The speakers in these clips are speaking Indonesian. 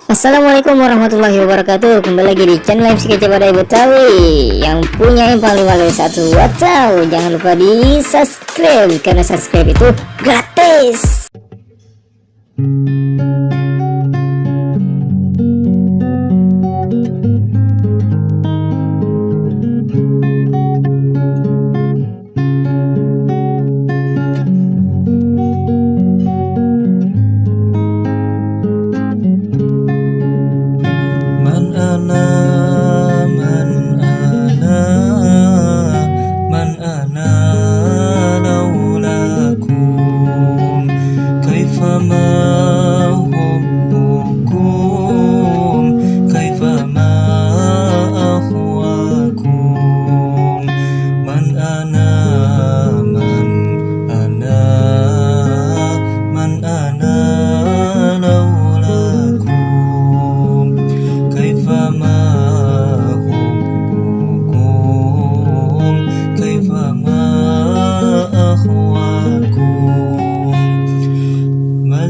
Assalamualaikum warahmatullahi wabarakatuh. Kembali lagi di channel MC Kece Badai Betawi yang punya yang paling satu. Wow, jangan lupa di subscribe karena subscribe itu gratis.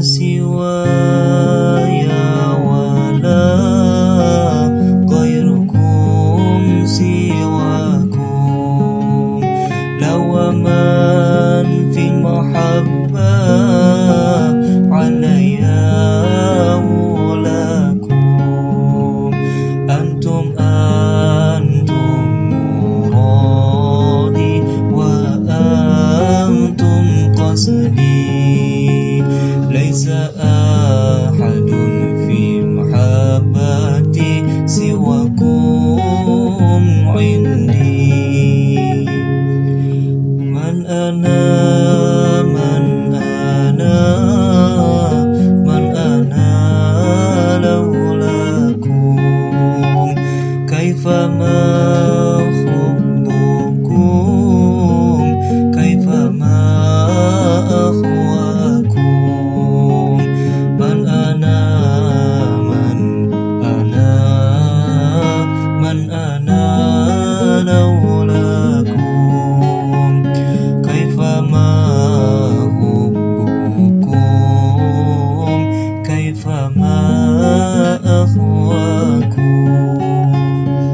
Siwaya wala ghairukum siwakum lawaman fi mahabbah alayya walakum antum muradi wa antum qasdi laisa ahadun fi mahabbati siwakum indi man ana laulakum kaifa ma